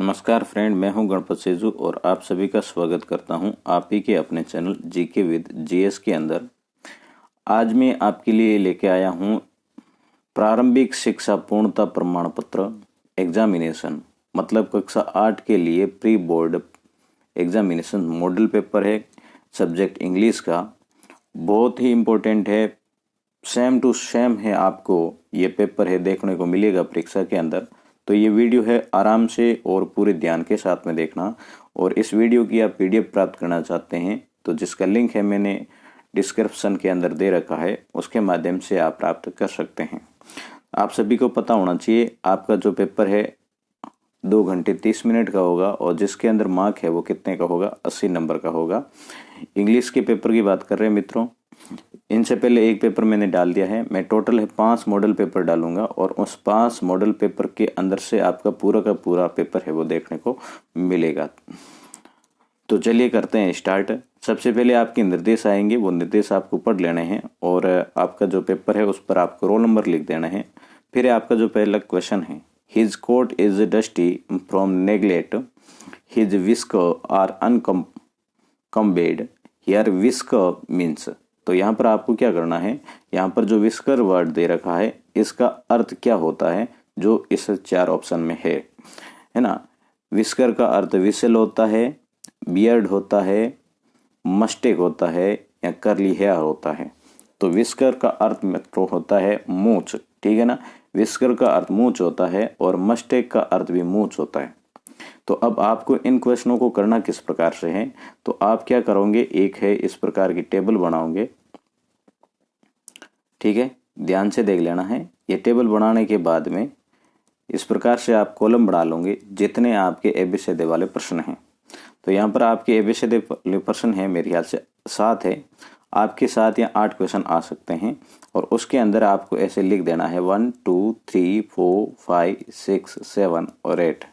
नमस्कार फ्रेंड, मैं हूं गणपत सेजू और आप सभी का स्वागत करता हूं आप ही के अपने चैनल जीके विद जीएस के अंदर। आज मैं आपके लिए लेके आया हूं प्रारंभिक शिक्षा पूर्णता प्रमाण पत्र एग्जामिनेशन, मतलब कक्षा 8 के लिए pre board examination model paper है। सब्जेक्ट इंग्लिश का बहुत ही इम्पोर्टेंट है, सेम टू सेम है, आपको ये पेपर है देखने को मिलेगा परीक्षा के अंदर। तो ये वीडियो है आराम से और पूरे ध्यान के साथ में देखना। और इस वीडियो की आप पीडीएफ प्राप्त करना चाहते हैं तो जिसका लिंक है मैंने डिस्क्रिप्शन के अंदर दे रखा है, उसके माध्यम से आप प्राप्त कर सकते हैं। आप सभी को पता होना चाहिए आपका जो पेपर है 2 घंटे 30 मिनट का होगा और जिसके अंदर मार्क है वो कितने का होगा, 80 नंबर का होगा। इंग्लिश के पेपर की बात कर रहे हैं मित्रों। इनसे पहले एक पेपर मैंने डाल दिया है, मैं टोटल है 5 मॉडल पेपर डालूंगा और उस 5 मॉडल पेपर के अंदर से आपका पूरा का पूरा पेपर है वो देखने को मिलेगा। तो चलिए करते हैं स्टार्ट। सबसे पहले आपके निर्देश आएंगे, वो निर्देश आपको पढ़ लेने हैं और आपका जो पेपर है उस पर आपको रोल नंबर लिख देना है। फिर आपका जो पहला क्वेश्चन है, his coat is dusty from neglect, his whisk are uncombed, here whisk means. तो यहाँ पर आपको क्या करना है, यहाँ पर जो विस्कर वर्ड दे रखा है इसका अर्थ क्या होता है जो इस 4 ऑप्शन में है ना। विस्कर का अर्थ विसल होता है, बियर्ड होता है, मस्टेक होता है या करली हेयर होता है। तो विस्कर का अर्थ मित्रों होता है मूंछ, ठीक है ना। विस्कर का अर्थ मूंछ होता है और मस्टेक का अर्थ भी मूंछ होता है। तो अब आपको इन क्वेश्चनों को करना किस प्रकार से है, तो आप क्या करोगे, एक है इस प्रकार की टेबल बनाओगे, ठीक है, ध्यान से देख लेना है। ये टेबल बनाने के बाद में इस प्रकार से आप कॉलम बना लोगे जितने आपके एबीसीडी वाले प्रश्न हैं। तो यहाँ पर आपके एबीसीडी वाले प्रश्न है मेरे ख्याल से 7 है, आपके 7 या 8 क्वेश्चन आ सकते हैं और उसके अंदर आपको ऐसे लिख देना है 1 2 3 4 5 6 7 और 8।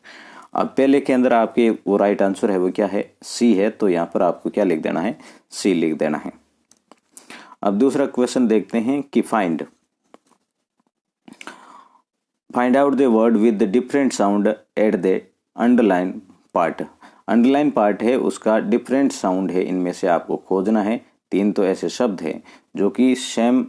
अब पहले के अंदर आपके वो राइट आंसर है वो क्या है, सी है, तो यहाँ पर आपको क्या लिख देना है, सी लिख देना है। अब दूसरा क्वेश्चन देखते हैं कि find out the word with the different sound at the underline part. Underline part है उसका डिफरेंट साउंड है, इनमें से आपको खोजना है। 3 तो ऐसे शब्द हैं जो कि सेम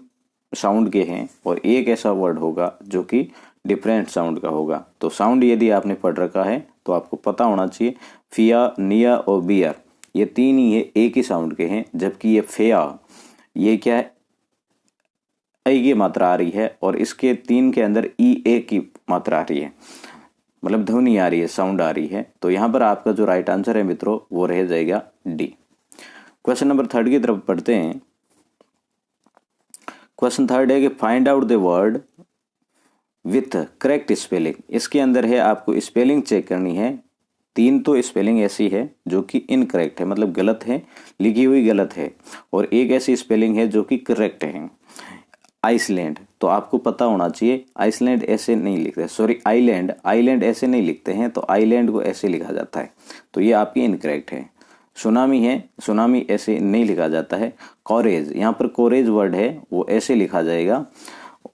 साउंड के हैं और एक ऐसा वर्ड होगा जो कि डिफरेंट साउंड का होगा। तो साउंड यदि आपने पढ़ रखा है तो आपको पता होना चाहिए फिया, निया और बियर, ये 3 ही है एक ही साउंड के हैं, जबकि ये फेया ये क्या है, आई की मात्रा आ रही है और इसके 3 के अंदर ई ए की मात्रा आ रही है, मतलब ध्वनि आ रही है, साउंड आ रही है। तो यहाँ पर आपका जो राइट आंसर है मित्रों वो रह जाएगा डी। क्वेश्चन नंबर 3 की तरफ पढ़ते हैं। क्वेश्चन 3 है कि find out the word with correct spelling. इसके अंदर है आपको स्पेलिंग चेक करनी है। 3 तो स्पेलिंग ऐसी है जो कि इनकरेक्ट है, मतलब गलत है, लिखी हुई गलत है, और एक ऐसी स्पेलिंग है जो कि करेक्ट है। आइसलैंड, तो आपको पता होना चाहिए आइसलैंड ऐसे नहीं लिखते, सॉरी आइलैंड ऐसे नहीं लिखते हैं, तो आइलैंड को ऐसे लिखा जाता है, तो ये आपकी इनकरेक्ट है। सुनामी है, सुनामी ऐसे नहीं लिखा जाता है। कोरेज, यहाँ पर कोरेज वर्ड है वो ऐसे लिखा जाएगा,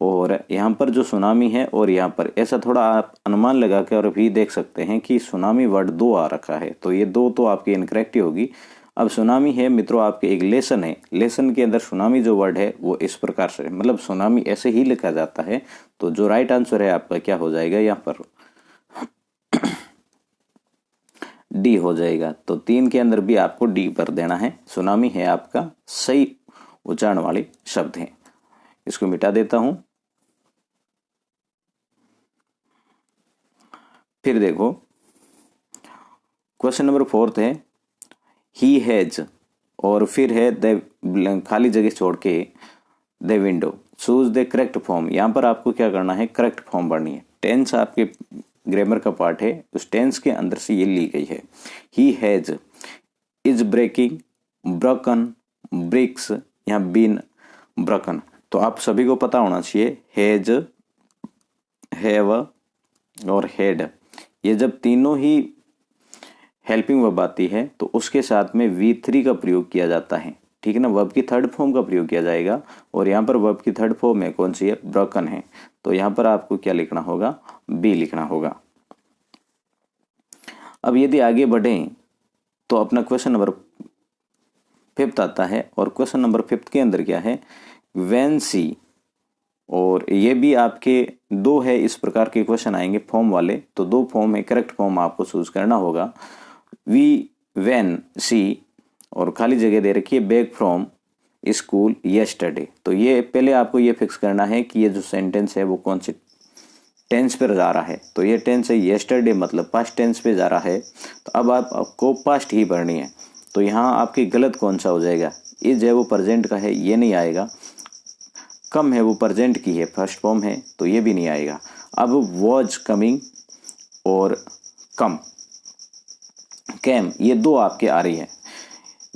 और यहाँ पर जो सुनामी है और यहाँ पर ऐसा थोड़ा आप अनुमान लगा के और भी देख सकते हैं कि सुनामी वर्ड 2 आ रखा है, तो ये 2 तो आपकी इनकरेक्ट ही होगी। अब सुनामी है मित्रों आपके एक लेसन है, लेसन के अंदर सुनामी जो वर्ड है वो इस प्रकार से, मतलब सुनामी ऐसे ही लिखा जाता है, तो जो राइट आंसर है आपका क्या हो जाएगा, यहाँ पर डी हो जाएगा। तो 3 के अंदर भी आपको डी पर देना है। सुनामी है आपका सही उच्चारण वाले शब्द है। इसको मिटा देता हूं। फिर देखो क्वेश्चन नंबर 4 है ही हैज, और फिर है द खाली जगह छोड़ के the window, choose the correct form. यहां पर आपको क्या करना है, करेक्ट फॉर्म भरनी है। टेंस आपके ग्रामर का पार्ट है, उस टेंस के अंदर से ये ली गई है। He has, is breaking, broken, breaks या बीन ब्रोकन। तो आप सभी को पता होना चाहिए हैज, हैव और हैड, ये जब तीनों ही हेल्पिंग वर्ब आती है तो उसके साथ में V3 का प्रयोग किया जाता है, ठीक है ना। वर्ब की 3rd फॉर्म का प्रयोग किया जाएगा और यहाँ पर वर्ब की 3rd फॉर्म में कौन सी है, ब्रोकन है। तो यहाँ पर आपको क्या लिखना होगा, बी लिखना होगा। अब यदि आगे बढ़ें तो अपना क्वेश्चन नंबर 5 आता है, और क्वेश्चन नंबर 5 के अंदर क्या है, व्हेन सी, और ये भी आपके 2 है, इस प्रकार के क्वेश्चन आएंगे फॉर्म वाले, तो 2 फॉर्म है, करेक्ट फॉर्म आपको चूज करना होगा। वी व्हेन सी, और खाली जगह दे रखी है बैक फ्रॉम स्कूल येस्टरडे। तो ये पहले आपको ये फिक्स करना है कि ये जो सेंटेंस है वो कौन से टेंस पर जा रहा है। तो ये टेंस है येस्टरडे, मतलब पास्ट टेंस पे जा रहा है, तो अब आपको पास्ट ही भरनी है। तो यहाँ आपकी गलत कौन सा हो जाएगा, इज है वो प्रेजेंट का है, ये नहीं आएगा। कम है वो प्रेजेंट की है, फर्स्ट फॉर्म है, तो ये भी नहीं आएगा। अब वॉज कमिंग और कम कैम, ये 2 आपके आ रही है।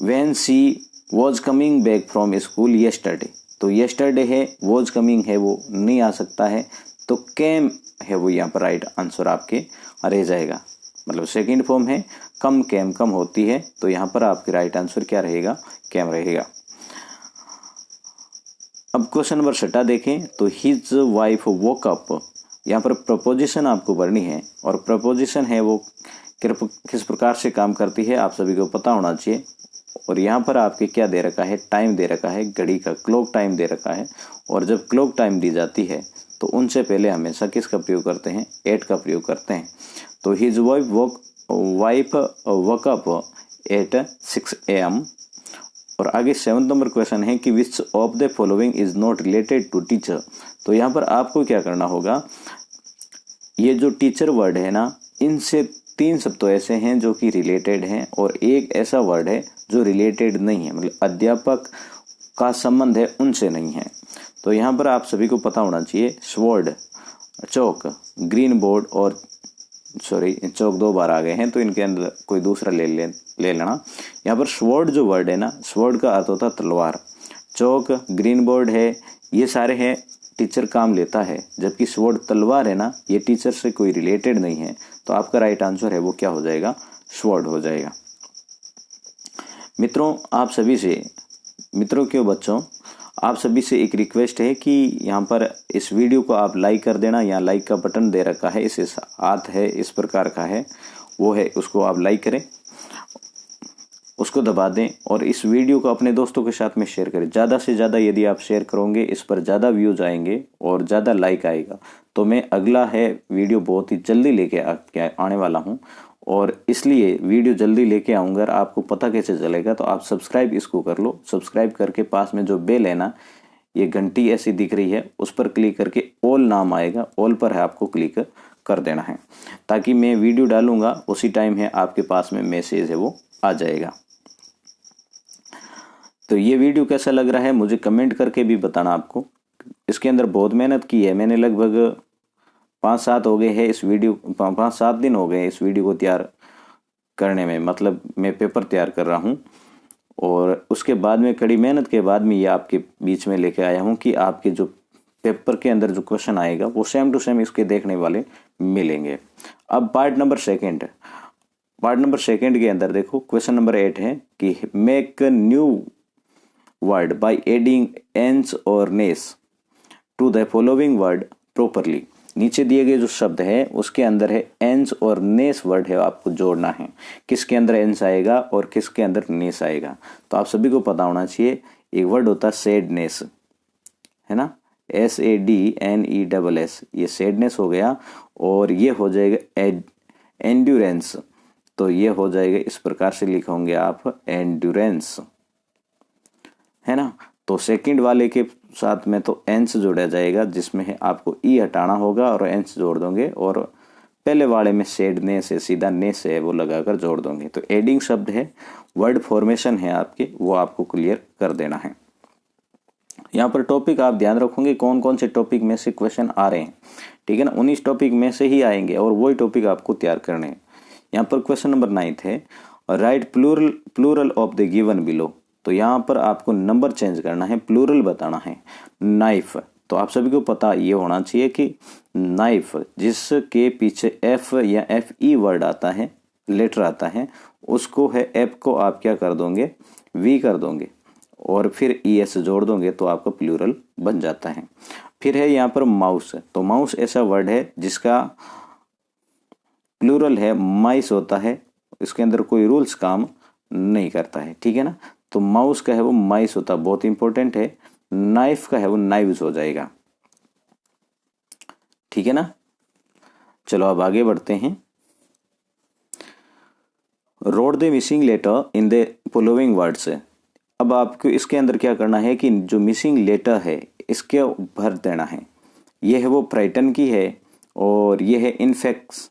When she was coming back from school yesterday, तो येस्टरडे है, वॉज कमिंग है वो नहीं आ सकता है, तो कैम है वो यहाँ पर राइट आंसर आपके रह जाएगा। मतलब सेकंड फॉर्म है कम कैम, कम होती है, तो यहाँ पर आपके राइट आंसर क्या रहेगा, कैम रहेगा। अब क्वेश्चन नंबर 6 देखें, तो हिज वाइफ वोक अप, यहाँ पर प्रपोजिशन आपको भरनी है, और प्रपोजिशन है वो किस प्रकार से काम करती है आप सभी को पता होना चाहिए। और यहाँ पर आपके क्या दे रखा है, टाइम दे रखा है, घड़ी का क्लॉक टाइम दे रखा है, और जब क्लॉक टाइम दी जाती है तो उनसे पहले हमेशा किसका प्रयोग करते हैं, एट का प्रयोग करते हैं। तो his wife woke up at 6 AM। और आगे 7 नंबर क्वेश्चन है कि which of the following is not related to teacher. तो यहाँ पर आपको क्या करना होगा, ये जो टीचर वर्ड है ना, इनसे 3 शब्द तो ऐसे हैं जो कि रिलेटेड हैं, और एक ऐसा वर्ड है जो रिलेटेड नहीं है, मतलब अध्यापक का संबंध है उनसे नहीं है। तो यहाँ पर आप सभी को पता होना चाहिए, स्वॉर्ड, चौक, ग्रीन बोर्ड, और सॉरी चौक 2 बार आ गए हैं, तो इनके अंदर कोई दूसरा ले लेना। यहाँ पर स्वॉर्ड जो वर्ड है ना, स्वॉर्ड का अर्थ होता है तलवार, चौक ग्रीन बोर्ड है, ये सारे हैं टीचर काम लेता है, जबकि स्वॉर्ड तलवार है ना, ये टीचर से कोई रिलेटेड नहीं है। तो आपका राइट आंसर है वो क्या हो जाएगा, स्वॉर्ड हो जाएगा। मित्रों आप सभी से, मित्रों क्यों बच्चों, आप सभी से एक रिक्वेस्ट है कि यहाँ पर इस वीडियो को आप लाइक कर देना। यहाँ लाइक का बटन दे रखा है, इसे हाथ है इस प्रकार का है, वो है, उसको आप लाइक करें, उसको दबा दें, और इस वीडियो को अपने दोस्तों के साथ में शेयर करें। ज़्यादा से ज़्यादा यदि आप शेयर करोगे, इस पर ज़्यादा व्यूज आएंगे और ज़्यादा लाइक आएगा, तो मैं अगला है वीडियो बहुत ही जल्दी लेके आने वाला हूँ, और इसलिए वीडियो जल्दी लेके आऊँगा। आपको पता कैसे चलेगा, तो आप सब्सक्राइब इसको कर लो, सब्सक्राइब करके पास में जो बेल है ना, ये घंटी ऐसी दिख रही है, उस पर क्लिक करके ऑल नाम आएगा, ऑल पर है आपको क्लिक कर देना है, ताकि मैं वीडियो डालूंगा उसी टाइम है आपके पास में मैसेज है वो आ जाएगा। तो ये वीडियो कैसा लग रहा है मुझे कमेंट करके भी बताना। आपको इसके अंदर बहुत मेहनत की है मैंने, लगभग 5-7 हो गए हैं इस वीडियो, 5-7 दिन हो गए इस वीडियो को तैयार करने में, मतलब मैं पेपर तैयार कर रहा हूँ, और उसके बाद में कड़ी मेहनत के बाद में ये आपके बीच में लेके आया हूँ कि आपके जो पेपर के अंदर जो क्वेश्चन आएगा वो सेम टू सेम इसके देखने वाले मिलेंगे। अब पार्ट नंबर सेकेंड के अंदर देखो, क्वेश्चन नंबर 8 है कि make new word by adding ance और ness to the following word properly. नीचे दिए गए जो शब्द है उसके अंदर है एंस और नेस वर्ड है, आपको जोड़ना है, किसके अंदर एंस आएगा और किसके अंदर नेस आएगा। तो आप सभी को पता होना चाहिए, एक वर्ड होता है सैडनेस, है ना, SADNESS, ये सैडनेस हो गया, और ये हो जाएगा एंड्योरेंस, तो ये हो जाएगा इस प्रकार से लिखोगे आप एंड्योरेंस, है ना। तो सेकंड वाले के साथ में तो एंस जोड़ा जाएगा, जिसमें है आपको ई हटाना होगा और एंस जोड़ दोगे, और पहले वाले में सैडनेस से सीधा नेस है वो लगाकर जोड़ दोगे। तो एडिंग शब्द है, वर्ड फॉर्मेशन है आपके, वो आपको क्लियर कर देना है। यहाँ पर टॉपिक आप ध्यान रखोगे कौन कौन से टॉपिक में से क्वेश्चन आ रहे हैं, ठीक है ना, 19 टॉपिक में से ही आएंगे, और वही टॉपिक आपको तैयार करने हैं। यहाँ पर क्वेश्चन नंबर 9 है, write plural of the given below. तो यहाँ पर आपको नंबर चेंज करना है, प्लूरल बताना है। नाइफ, तो आप सभी को पता ये होना चाहिए कि नाइफ जिसके पीछे एफ या FE वर्ड आता है, लेटर आता है, उसको है एफ को आप क्या कर दोगे, वी कर दोगे, और फिर ES जोड़ दोगे, तो आपका प्लूरल बन जाता है। फिर है यहाँ पर माउस, तो माउस ऐसा वर्ड है जिसका प्लूरल है, माइस होता है, इसके अंदर कोई रूल्स काम नहीं करता है, ठीक है ना। तो माउस का है वो माइस होता है, बहुत इंपॉर्टेंट है। नाइफ का है वो नाइव्स हो जाएगा, ठीक है ना। चलो अब आगे बढ़ते हैं। Road the missing letter in the following words. अब आपको इसके अंदर क्या करना है कि जो मिसिंग लेटर है इसके भर देना है। ये है वो फ्राइटन की है और ये है इनफेक्स,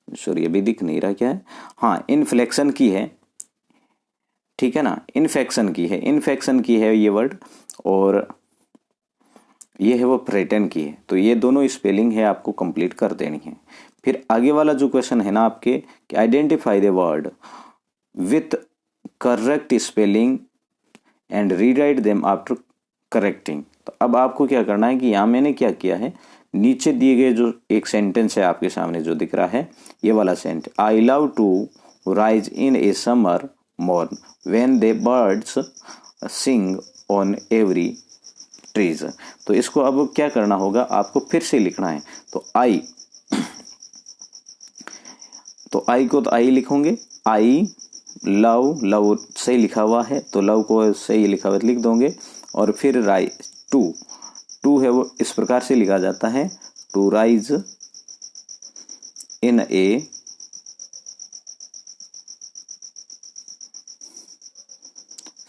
सॉरी अभी दिख नहीं रहा क्या है, हाँ इन्फ्लेक्शन की है, ठीक है ना। इन्फेक्शन की है, इन्फेक्शन की है ये वर्ड, और ये है वो फ्राइटन की है। तो ये दोनों स्पेलिंग है आपको कंप्लीट कर देनी है। फिर आगे वाला जो क्वेश्चन है ना आपके, कि identify the word with correct spelling and rewrite them after correcting. तो अब आपको क्या करना है कि यहाँ मैंने क्या किया है, नीचे दिए गए जो एक सेंटेंस है आपके सामने जो दिख रहा है, ये वाला sentence, I love to rise in a summer morn when the birds sing on every trees. तो इसको अब क्या करना होगा, आपको फिर से लिखना है। तो आई को तो आई लिखोगे, आई लव, लव सही लिखा हुआ है तो लव को सही लिखा हुआ लिख दोगे, और फिर राइज टू है वो इस प्रकार से लिखा जाता है, to rise in a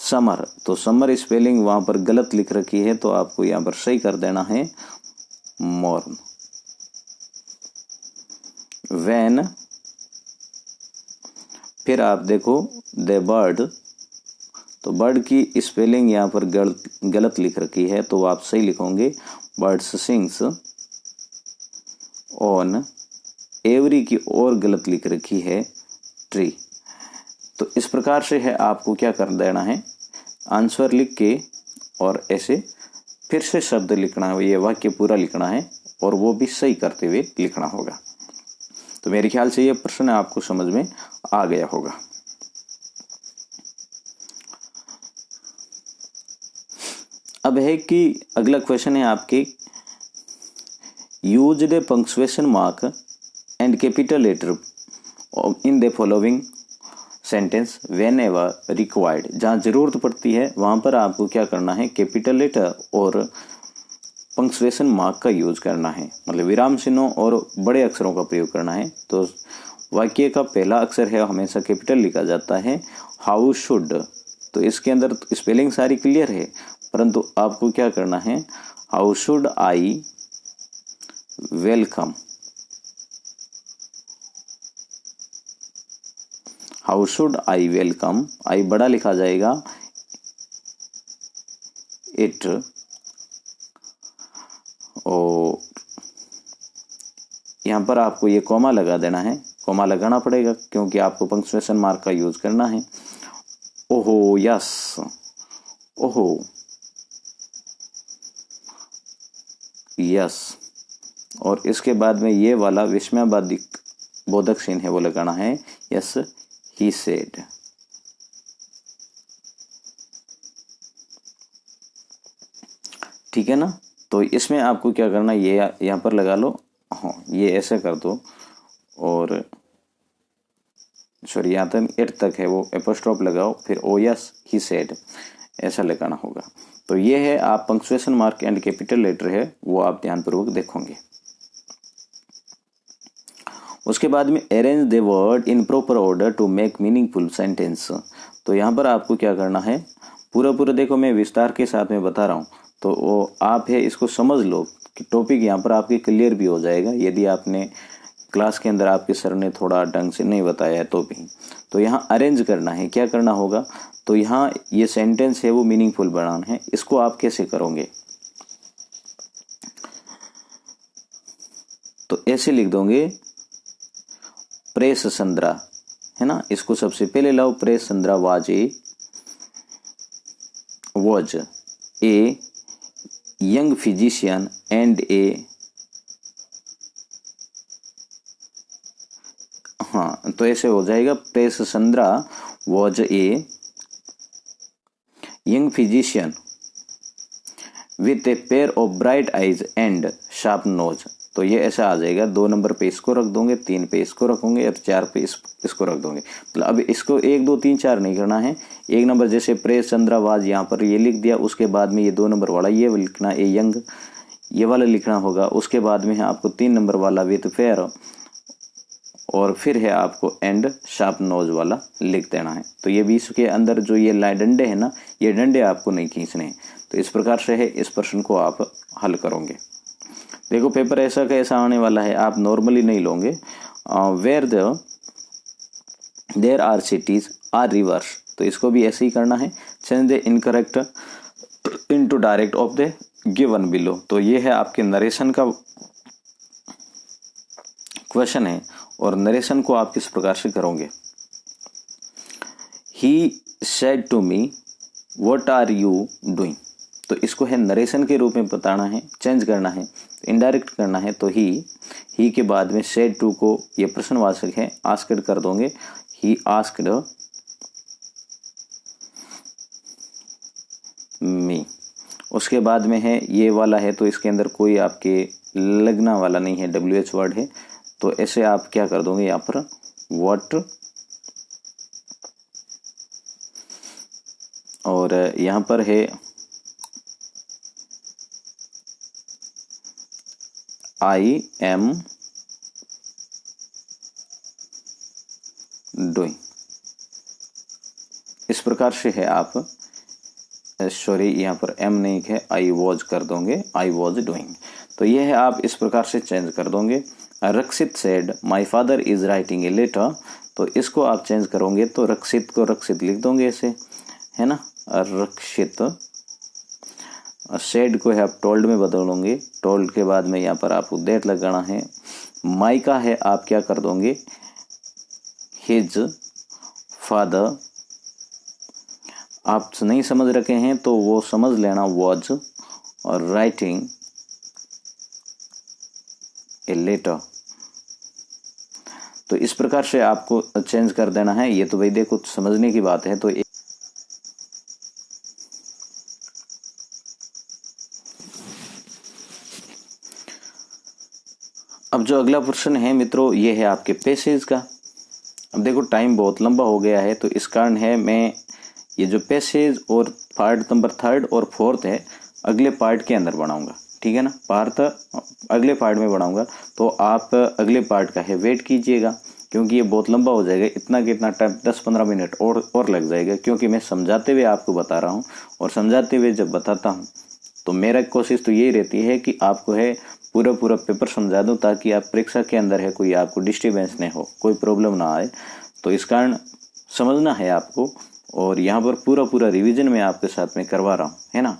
summer. तो समर स्पेलिंग वहां पर गलत लिख रखी है तो आपको यहां पर सही कर देना है, मॉर्न। व्हेन, फिर आप देखो द बर्ड, तो बर्ड की स्पेलिंग यहाँ पर गलत लिख रखी है तो आप सही लिखोगे, बर्ड्स सिंग्स ऑन एवरी की और गलत लिख रखी है ट्री। तो इस प्रकार से है आपको क्या कर देना है, आंसर लिख के और ऐसे फिर से शब्द लिखना है, ये वाक्य पूरा लिखना है और वो भी सही करते हुए लिखना होगा। तो मेरे ख्याल से ये प्रश्न आपको समझ में आ गया होगा। अब है कि अगला क्वेश्चन है आपके, use the punctuation mark and capital letter in the following sentence whenever required. जहां जरूरत पड़ती है वहां पर आपको क्या करना है, कैपिटल लेटर और पंक्चुएशन मार्क का यूज करना है, मतलब विराम चिन्हों और बड़े अक्षरों का प्रयोग करना है। तो वाक्य का पहला अक्षर है हमेशा कैपिटल लिखा जाता है, हाउ शुड। तो इसके अंदर स्पेलिंग सारी क्लियर है, परंतु आपको क्या करना है, how should I welcome, how should I welcome, I बड़ा लिखा जाएगा, इट, और यहां पर आपको ये कॉमा लगा देना है, कॉमा लगाना पड़ेगा क्योंकि आपको पंक्चुएशन मार्क का यूज करना है। ओहो यस, ओहो यस, और इसके बाद में ये वाला विस्मयावादी बोधक चिन्ह है वो लगाना है, यस ही सेड। ठीक है ना। तो इसमें आपको क्या करना, ये यहाँ पर लगा लो, हाँ ये ऐसे कर दो, और सॉरी यहाँ तक एट तक है वो एपोस्ट्रोफ लगाओ, फिर ओ यस ही सेड ऐसा लगाना होगा। तो ये है आप punctuation mark and capital letter है वो आप ध्यानपूर्वक देखोगे। उसके बाद में arrange the word in proper order to make meaningful sentence. तो यहाँ पर आपको क्या करना है, पूरा देखो मैं विस्तार के साथ में बता रहा हूँ, तो वो आप है इसको समझ लो कि टॉपिक यहाँ पर आपके क्लियर भी हो जाएगा यदि आपने क्लास के अंदर आपके सर ने थोड़ा ढंग से नहीं बताया है तो भी। तो यहाँ अरेंज करना है, क्या करना होगा, तो यहाँ ये सेंटेंस है वो मीनिंगफुल बनाना है। इसको आप कैसे करोगे, तो ऐसे लिख दोगे, प्रेस संद्रा है ना, इसको सबसे पहले लाओ, press Sandra was a young physician and a, हाँ तो ऐसे हो जाएगा, press Sandra was a young physician with a pair of bright eyes and sharp nose. तो ये ऐसा आ जाएगा, 2 नंबर पे इसको रख दोगे, 3 पे इसको रखोगे और 4 पे इसको रख दोगे। मतलब अब इसको 1 2 3 4 नहीं करना है। 1 नंबर जैसे प्रेस चंद्रावाज यहाँ पर ये लिख दिया, उसके बाद में ये 2 नंबर वाला ये लिखना, ये यंग ये वाला लिखना होगा। उसके बाद में है आपको 3 नंबर वाला विथ फेयर, और फिर है आपको एंड शार्प नोज वाला लिख देना है। तो ये 20 के अंदर जो ये डंडे हैं ना, ये डंडे आपको नहीं खींचने हैं। तो इस प्रकार से है, इस प्रश्न को आप हल करोगे। देखो पेपर ऐसा कैसा आने वाला है, आप नॉर्मली नहीं लोगे। Where there are cities are rivers, तो इसको भी ऐसे ही करना है। Change the incorrect into direct of the given below. तो ये है आपके नरेशन का क्वेश्चन है, और नरेशन को आप किस प्रकार से करोगे। He said to me what are you doing, तो इसको है नरेशन के रूप में बताना है, चेंज करना है, इनडायरेक्ट करना है। तो ही के बाद में सेड टू को ये प्रश्नवाचक है, आस्क्ड कर दोगे, ही आस्क्ड मी। उसके बाद में है ये वाला है, तो इसके अंदर कोई आपके लगना वाला नहीं है, WH वर्ड है। तो ऐसे आप क्या कर दोगे यहाँ पर, व्हाट, और यहाँ पर है आई एम डूइंग। इस प्रकार से है आप, सॉरी यहाँ पर एम नहीं है, आई वॉज कर दोगे, आई वॉज डूइंग। तो ये है, आप इस प्रकार से चेंज कर दोगे। Rakshit said my father is writing a letter, तो इसको आप चेंज करोगे, तो रक्षित को रक्षित लिख दोगे ऐसे, है ना, रक्षित। सेड को है आप टोल्ड में बदलोगे, टोल्ड के बाद में यहाँ पर आपको दैट लगाना है। माई का है आप क्या कर दोगे, हिज फादर। आप नहीं समझ रखे हैं तो वो समझ लेना, वॉज, और राइटिंग ए लेटर। तो इस प्रकार से आपको चेंज कर देना है। ये तो भाई देखो समझने की बात है। तो अब जो अगला प्रश्न है मित्रों, ये है आपके पैसेज का। अब देखो टाइम बहुत लंबा हो गया है, तो इस कारण है मैं ये जो पैसेज और पार्ट नंबर 3 और 4 है अगले पार्ट के अंदर बनाऊंगा, ठीक है ना, पार्ट अगले पार्ट में बनाऊंगा। तो आप अगले पार्ट का है वेट कीजिएगा, क्योंकि ये बहुत लंबा हो जाएगा। इतना कितना टाइम, 10-15 मिनट और लग जाएगा, क्योंकि मैं समझाते हुए आपको बता रहा हूँ। और समझाते हुए जब बताता हूँ तो मेरा कोशिश तो यही रहती है कि आपको है पूरा पेपर समझा दूं, ताकि आप परीक्षा के अंदर है कोई आपको डिस्टर्बेंस नहीं हो, कोई प्रॉब्लम ना आए। तो इस कारण समझना है आपको, और यहाँ पर पूरा रिवीजन मैं आपके साथ में करवा रहा हूँ, है ना।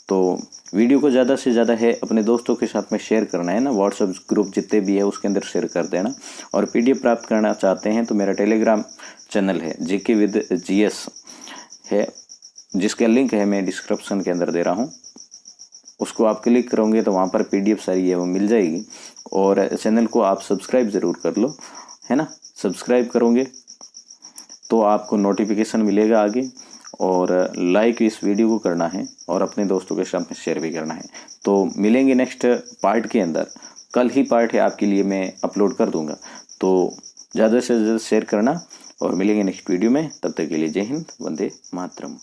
तो वीडियो को ज़्यादा से ज़्यादा है अपने दोस्तों के साथ में शेयर करना है ना, व्हाट्सएप ग्रुप जितने भी है उसके अंदर शेयर कर देना। और PDF प्राप्त करना चाहते हैं तो मेरा टेलीग्राम चैनल है GK विद GS है, जिसका लिंक है मैं डिस्क्रिप्शन के अंदर दे रहा हूँ। उसको आप क्लिक करोगे तो वहाँ पर PDF सारी है वो मिल जाएगी। और चैनल को आप सब्सक्राइब ज़रूर कर लो, है ना। सब्सक्राइब करोगे तो आपको नोटिफिकेशन मिलेगा आगे, और लाइक इस वीडियो को करना है और अपने दोस्तों के साथ में शेयर भी करना है। तो मिलेंगे नेक्स्ट पार्ट के अंदर, कल ही पार्ट है आपके लिए मैं अपलोड कर दूंगा। तो ज़्यादा से ज़्यादा शेयर करना, और मिलेंगे नेक्स्ट वीडियो में। तब तक के लिए जय हिंद, वंदे मातरम।